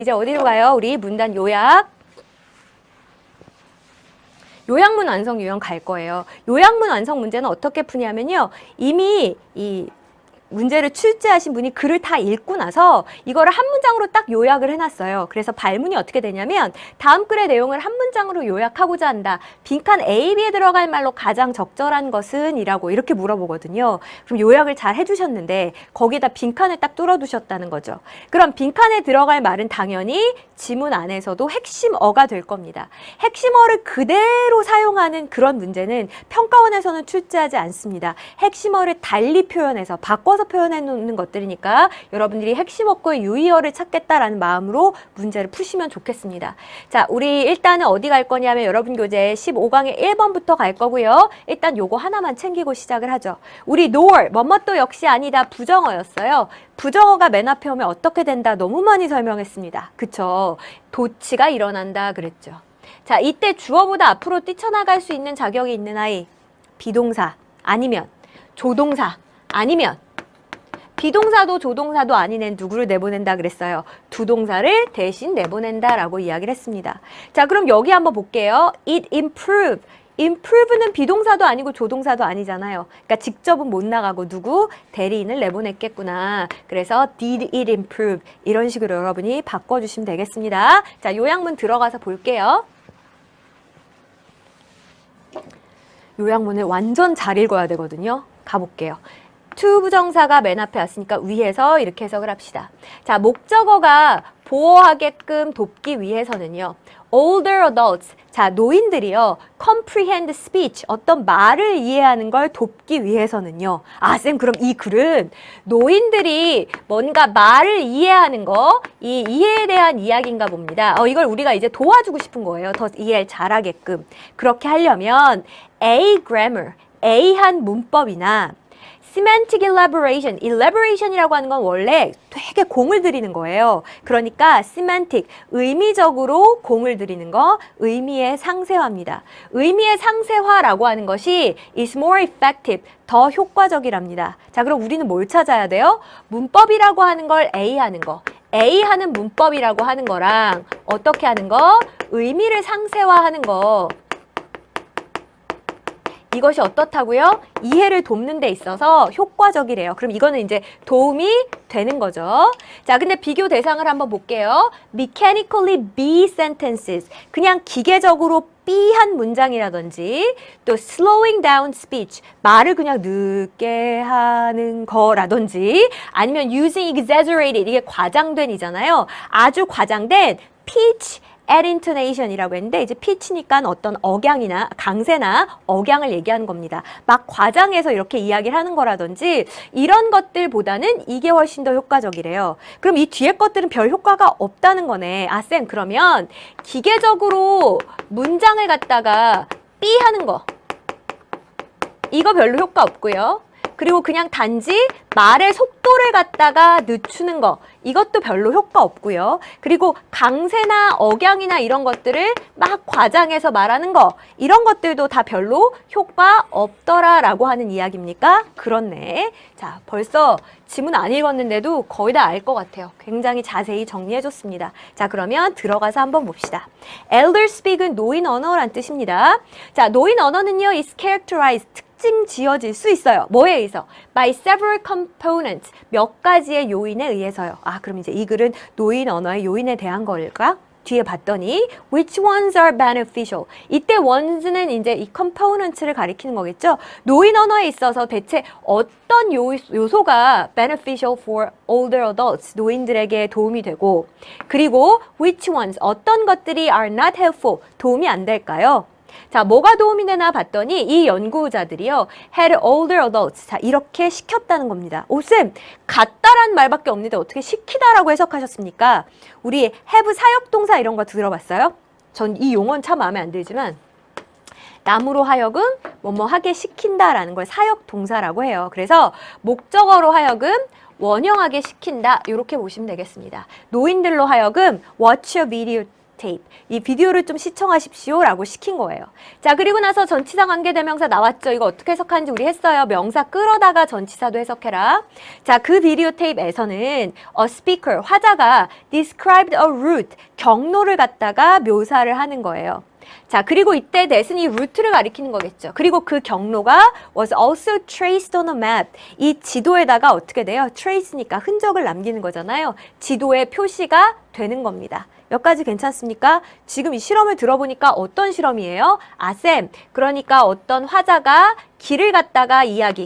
이제 어디로 가요? 우리 문단 요약. 요약문 완성 유형 갈 거예요. 요약문 완성 문제는 어떻게 푸냐면요. 이미 이 문제를 출제하신 분이 글을 다 읽고 나서 이거를 한 문장으로 딱 요약을 해놨어요. 그래서 발문이 어떻게 되냐면 다음 글의 내용을 한 문장으로 요약하고자 한다. 빈칸 A, B에 들어갈 말로 가장 적절한 것은? 이라고 이렇게 물어보거든요. 그럼 요약을 잘 해주셨는데 거기에다 빈칸을 딱 뚫어두셨다는 거죠. 그럼 빈칸에 들어갈 말은 당연히 지문 안에서도 핵심어가 될 겁니다. 핵심어를 그대로 사용하는 그런 문제는 평가원에서는 출제하지 않습니다. 핵심어를 달리 표현해서 바꿔서 표현해 놓는 것들이니까 여러분들이 핵심어구의 유의어를 찾겠다라는 마음으로 문제를 푸시면 좋겠습니다. 자, 우리 일단은 어디 갈 거냐면 여러분 교재 15강의 1번부터 갈 거고요. 일단 요거 하나만 챙기고 시작을 하죠. 우리 nor, 뭐뭐도 역시 아니다 부정어였어요. 부정어가 맨 앞에 오면 어떻게 된다 너무 많이 설명했습니다. 그쵸? 도치가 일어난다 그랬죠. 자, 이때 주어보다 앞으로 뛰쳐나갈 수 있는 자격이 있는 아이. 비동사 아니면 조동사 아니면 비동사도 조동사도 아닌 애 누구를 내보낸다 그랬어요. 두 동사를 대신 내보낸다라고 이야기를 했습니다. 자, 그럼 여기 한번 볼게요. It improved. improve는 비동사도 아니고 조동사도 아니잖아요. 그러니까 직접은 못 나가고 누구? 대리인을 내보냈겠구나. 그래서 did it improve? 이런 식으로 여러분이 바꿔주시면 되겠습니다. 자, 요약문 들어가서 볼게요. 요약문을 완전 잘 읽어야 되거든요. 가볼게요. to 부정사가 맨 앞에 왔으니까 위에서 이렇게 해석을 합시다. 자, 목적어가 보호하게끔 돕기 위해서는요. older adults, 자, 노인들이요. comprehend speech, 어떤 말을 이해하는 걸 돕기 위해서는요. 아, 쌤, 그럼 이 글은 노인들이 뭔가 말을 이해하는 거, 이 이해에 대한 이야기인가 봅니다. 이걸 우리가 이제 도와주고 싶은 거예요. 더 이해를 잘하게끔. 그렇게 하려면 A grammar, A한 문법이나 semantic elaboration, elaboration이라고 하는 건 원래 되게 공을 들이는 거예요. 그러니까 semantic, 의미적으로 공을 들이는 거, 의미의 상세화입니다. 의미의 상세화라고 하는 것이 is more effective, 더 효과적이랍니다. 자, 그럼 우리는 뭘 찾아야 돼요? 문법이라고 하는 걸 A 하는 거, A 하는 문법이라고 하는 거랑 어떻게 하는 거? 의미를 상세화하는 거. 이것이 어떻다고요? 이해를 돕는 데 있어서 효과적이래요. 그럼 이거는 이제 도움이 되는 거죠. 자, 근데 비교 대상을 한번 볼게요. mechanically be sentences. 그냥 기계적으로 B한 문장이라든지 또 slowing down speech. 말을 그냥 늦게 하는 거라든지 아니면 using exaggerated. 이게 과장된 이잖아요. 아주 과장된 pitch at intonation이라고 했는데 이제 pitch니까 어떤 억양이나 강세나 억양을 얘기하는 겁니다. 막 과장해서 이렇게 이야기를 하는 거라든지 이런 것들보다는 이게 훨씬 더 효과적이래요. 그럼 이 뒤에 것들은 별 효과가 없다는 거네. 아, 쌤, 그러면 기계적으로 문장을 갖다가 B 하는 거 이거 별로 효과 없고요. 그리고 그냥 단지 말의 속도를 갖다가 늦추는 거 이것도 별로 효과 없고요. 그리고 강세나 억양이나 이런 것들을 막 과장해서 말하는 거 이런 것들도 다 별로 효과 없더라라고 하는 이야기입니까? 그렇네. 자, 벌써 지문 안 읽었는데도 거의 다 알 것 같아요. 굉장히 자세히 정리해줬습니다. 자, 그러면 들어가서 한번 봅시다. elder speak은 노인 언어란 뜻입니다. 자, 노인 언어는요 is characterized 특징 지어질 수 있어요. 뭐에 의해서? By several components. 몇 가지의 요인에 의해서요. 아, 그럼 이제 이 글은 노인 언어의 요인에 대한 걸까? 뒤에 봤더니 which ones are beneficial. 이때 ones는 이제 이 components를 가리키는 거겠죠. 노인 언어에 있어서 대체 어떤 요소가 beneficial for older adults, 노인들에게 도움이 되고 그리고 which ones, 어떤 것들이 are not helpful, 도움이 안 될까요? 자, 뭐가 도움이 되나 봤더니 이 연구자들이요. had older adults. 자, 이렇게 시켰다는 겁니다. 오, 쌤, 같다라는 말밖에 없는데 어떻게 시키다라고 해석하셨습니까? 우리 have 사역동사 이런 거 들어봤어요? 전 이 용어는 참 마음에 안 들지만 남으로 하여금 뭐뭐 하게 시킨다라는 걸 사역동사라고 해요. 그래서 목적어로 하여금 원형하게 시킨다. 이렇게 보시면 되겠습니다. 노인들로 하여금 watch a video tape. 이 비디오를 좀 시청하십시오 라고 시킨 거예요. 자, 그리고 나서 전치사 관계대명사 나왔죠. 이거 어떻게 해석하는지 우리 했어요. 명사 끌어다가 전치사도 해석해라. 자, 그 비디오 테이프에서는 a speaker, 화자가 described a route, 경로를 갖다가 묘사를 하는 거예요. 자, 그리고 이때 that은 이 루트를 가리키는 거겠죠. 그리고 그 경로가 was also traced on a map. 이 지도에다가 어떻게 돼요? trace니까 흔적을 남기는 거잖아요. 지도에 표시가 되는 겁니다. 여기까지 괜찮습니까? 지금 이 실험을 들어보니까 어떤 실험이에요? 아, 쌤, 그러니까 어떤 화자가 길을 갖다가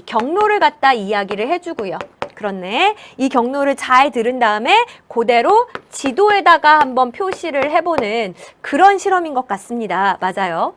경로를 갖다 이야기를 해주고요. 그렇네. 이 경로를 잘 들은 다음에 그대로 지도에다가 한번 표시를 해보는 그런 실험인 것 같습니다. 맞아요.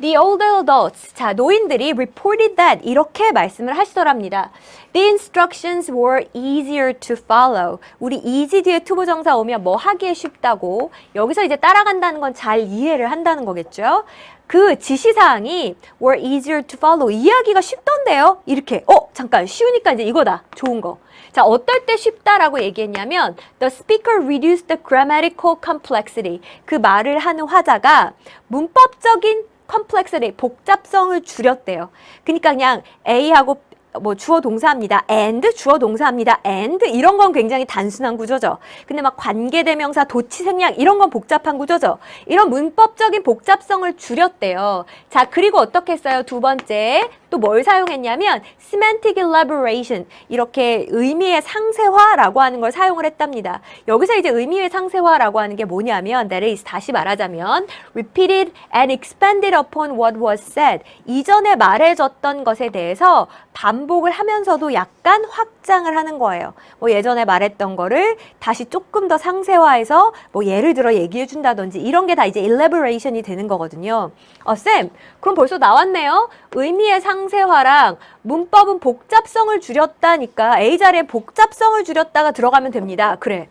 The older adults, 자, 노인들이 reported that 이렇게 말씀을 하시더랍니다. The instructions were easier to follow. 우리 easy 뒤에 투부정사 오면 뭐 하기에 쉽다고. 여기서 이제 따라간다는 건 잘 이해를 한다는 거겠죠. 그 지시사항이 were easier to follow. 이해하기가 쉽던데요? 이렇게. 잠깐 쉬우니까 이제 이거다. 좋은 거. 자, 어떨 때 쉽다라고 얘기했냐면 the speaker reduced the grammatical complexity. 그 말을 하는 화자가 문법적인 complexity, 복잡성을 줄였대요. 그러니까 그냥 A하고 뭐 주어 동사합니다. and 주어 동사합니다. and 이런 건 굉장히 단순한 구조죠. 근데 막 관계대명사, 도치, 생략 이런 건 복잡한 구조죠. 이런 문법적인 복잡성을 줄였대요. 자, 그리고 어떻게 했어요? 두 번째 또 뭘 사용했냐면 semantic elaboration, 이렇게 의미의 상세화라고 하는 걸 사용을 했답니다. 여기서 이제 의미의 상세화라고 하는 게 뭐냐면 that is, 다시 말하자면 repeated and expanded upon what was said, 이전에 말해줬던 것에 대해서 반복을 하면서도 약간 확장을 하는 거예요. 뭐 예전에 말했던 거를 다시 조금 더 상세화해서 뭐 예를 들어 얘기해 준다든지 이런 게 다 이제 elaboration이 되는 거거든요. 쌤, 그럼 벌써 나왔네요. 의미의 상세화랑 문법은 복잡성을 줄였다니까 A 자리에 복잡성을 줄였다가 들어가면 됩니다. 그래.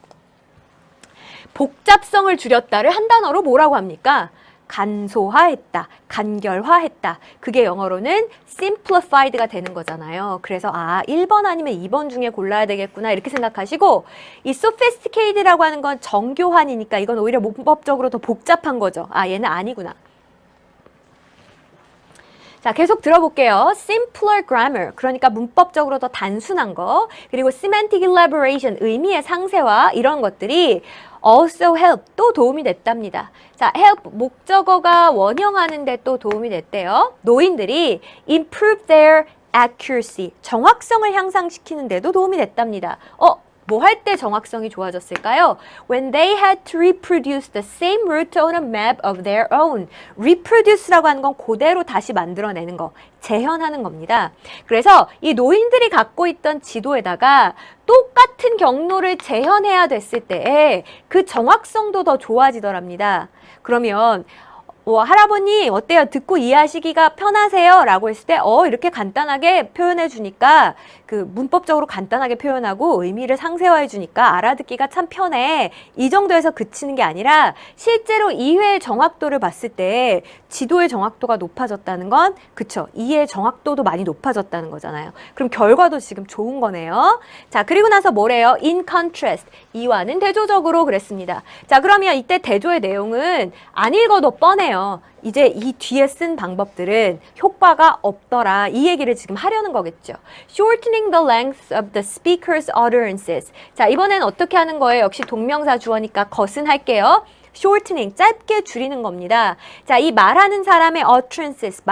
복잡성을 줄였다를 한 단어로 뭐라고 합니까? 간소화했다, 간결화했다. 그게 영어로는 simplified가 되는 거잖아요. 그래서 1번 아니면 2번 중에 골라야 되겠구나 이렇게 생각하시고, 이 sophisticated라고 하는 건 정교한이니까 이건 오히려 문법적으로 더 복잡한 거죠. 얘는 아니구나. 자, 계속 들어볼게요. simpler grammar, 그러니까 문법적으로 더 단순한 거, 그리고 semantic elaboration, 의미의 상세화, 이런 것들이 also help, 또 도움이 됐답니다. 자, help, 목적어가 원형하는 데 또 도움이 됐대요. 노인들이 improve their accuracy, 정확성을 향상시키는 데도 도움이 됐답니다. 뭐 할 때 정확성이 좋아졌을까요? When they had to reproduce the same route on a map of their own. reproduce라고 하는 건 그대로 다시 만들어내는 거, 재현하는 겁니다. 그래서 이 노인들이 갖고 있던 지도에다가 똑같은 경로를 재현해야 됐을 때 그 정확성도 더 좋아지더랍니다. 그러면 할아버님 어때요? 듣고 이해하시기가 편하세요? 라고 했을 때 이렇게 간단하게 표현해 주니까, 그 문법적으로 간단하게 표현하고 의미를 상세화해 주니까 알아듣기가 참 편해. 이 정도에서 그치는 게 아니라 실제로 이해의 정확도를 봤을 때 지도의 정확도가 높아졌다는 건, 그쵸, 이해의 정확도도 많이 높아졌다는 거잖아요. 그럼 결과도 지금 좋은 거네요. 자, 그리고 나서 뭐래요? In contrast, 이와는 대조적으로 그랬습니다. 자, 그러면 이때 대조의 내용은 안 읽어도 뻔해요. 이제 이 뒤에 쓴 방법들은 효과가 없더라, 이 얘기를 지금 하려는 거겠죠. Shortening the length of the speaker's utterances. 자, 이번엔 어떻게 하는 거예요? 역시 동명사 주어니까 것은 할게요. shortening, 짧게 줄이는 겁니다. 자, 이 말하는 사람의 utterances,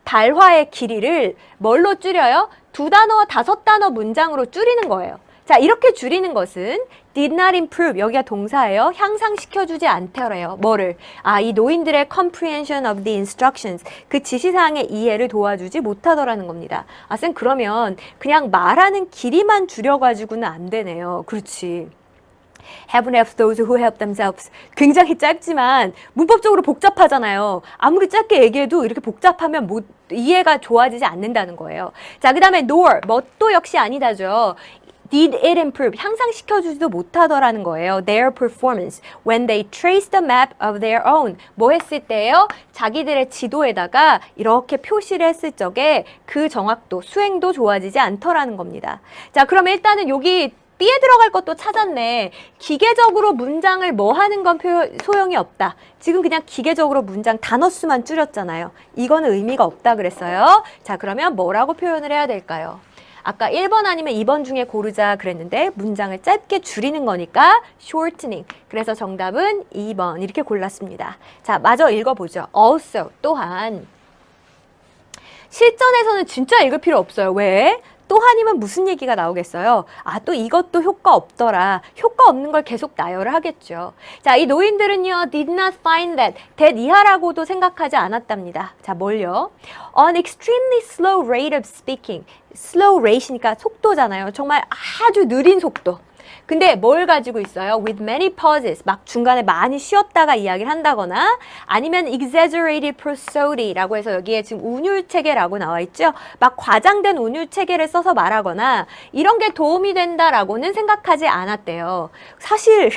발화의 길이를 뭘로 줄여요? 2단어, 5단어 문장으로 줄이는 거예요. 자, 이렇게 줄이는 것은 did not improve, 여기가 동사예요. 향상시켜주지 않더래요. 뭐를? 이 노인들의 comprehension of the instructions, 그 지시사항의 이해를 도와주지 못하더라는 겁니다. 쌤, 그러면 그냥 말하는 길이만 줄여가지고는 안 되네요. 그렇지. Heaven helps those who help themselves. 굉장히 짧지만 문법적으로 복잡하잖아요. 아무리 짧게 얘기해도 이렇게 복잡하면 이해가 좋아지지 않는다는 거예요. 자, 그 다음에 nor, 뭣도 역시 아니다죠. Did it improve? 향상시켜주지도 못하더라는 거예요. Their performance when they traced the map of their own. 뭐 했을 때요? 자기들의 지도에다가 이렇게 표시를 했을 적에 그 정확도, 수행도 좋아지지 않더라는 겁니다. 자, 그럼 일단은 여기 B에 들어갈 것도 찾았네. 기계적으로 문장을 뭐 하는 건 소용이 없다. 지금 그냥 기계적으로 문장 단어 수만 줄였잖아요. 이거는 의미가 없다 그랬어요. 자, 그러면 뭐라고 표현을 해야 될까요? 아까 1번 아니면 2번 중에 고르자 그랬는데 문장을 짧게 줄이는 거니까 shortening. 그래서 정답은 2번 이렇게 골랐습니다. 자, 마저 읽어보죠. Also, 또한. 실전에서는 진짜 읽을 필요 없어요. 왜? 또한이면 무슨 얘기가 나오겠어요? 아, 또 이것도 효과 없더라. 효과 없는 걸 계속 나열을 하겠죠. 자, 이 노인들은요, did not find that 이하라고도 생각하지 않았답니다. 자, 뭘요? An extremely slow rate of speaking. slow rate이니까 속도잖아요. 정말 아주 느린 속도. 근데 뭘 가지고 있어요? With many pauses. 막 중간에 많이 쉬었다가 이야기를 한다거나 아니면 exaggerated prosody라고 해서 여기에 지금 운율체계라고 나와 있죠? 막 과장된 운율체계를 써서 말하거나 이런 게 도움이 된다라고는 생각하지 않았대요. 사실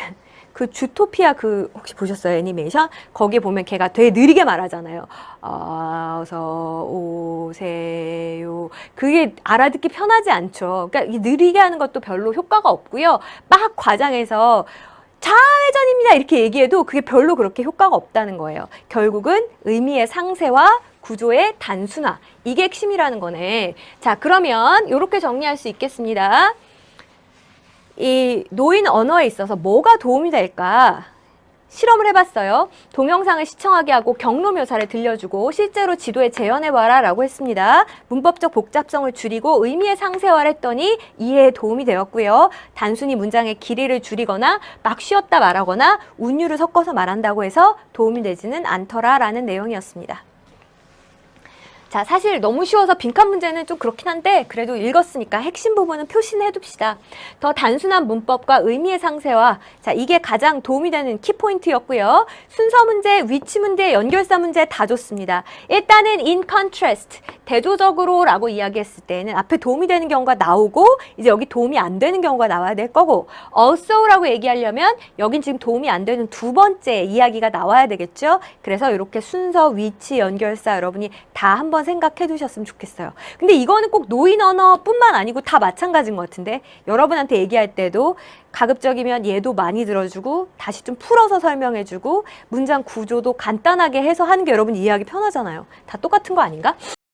그 주토피아 혹시 보셨어요? 애니메이션? 거기에 보면 걔가 되게 느리게 말하잖아요. 어서 오세요. 그게 알아듣기 편하지 않죠. 그러니까 느리게 하는 것도 별로 효과가 없고요. 막 과장해서 좌회전입니다 이렇게 얘기해도 그게 별로 그렇게 효과가 없다는 거예요. 결국은 의미의 상세와 구조의 단순화. 이게 핵심이라는 거네. 자, 그러면 이렇게 정리할 수 있겠습니다. 이 노인 언어에 있어서 뭐가 도움이 될까? 실험을 해봤어요. 동영상을 시청하게 하고 경로 묘사를 들려주고 실제로 지도에 재현해봐라 라고 했습니다. 문법적 복잡성을 줄이고 의미의 상세화를 했더니 이해에 도움이 되었고요. 단순히 문장의 길이를 줄이거나 막 쉬었다 말하거나 운율을 섞어서 말한다고 해서 도움이 되지는 않더라라는 내용이었습니다. 자, 사실 너무 쉬워서 빈칸 문제는 좀 그렇긴 한데 그래도 읽었으니까 핵심 부분은 표시는 해둡시다. 더 단순한 문법과 의미의 상세화, 자, 이게 가장 도움이 되는 키포인트였고요. 순서 문제, 위치 문제, 연결사 문제 다 좋습니다. 일단은 in contrast, 대조적으로 라고 이야기했을 때는 앞에 도움이 되는 경우가 나오고 이제 여기 도움이 안 되는 경우가 나와야 될 거고 also라고 얘기하려면 여긴 지금 도움이 안 되는 두 번째 이야기가 나와야 되겠죠. 그래서 이렇게 순서, 위치, 연결사 여러분이 다 한번 생각해 두셨으면 좋겠어요. 근데 이거는 꼭 노인 언어뿐만 아니고 다 마찬가지인 것 같은데 여러분한테 얘기할 때도 가급적이면 얘도 많이 들어주고 다시 좀 풀어서 설명해주고 문장 구조도 간단하게 해서 하는 게 여러분 이해하기 편하잖아요. 다 똑같은 거 아닌가?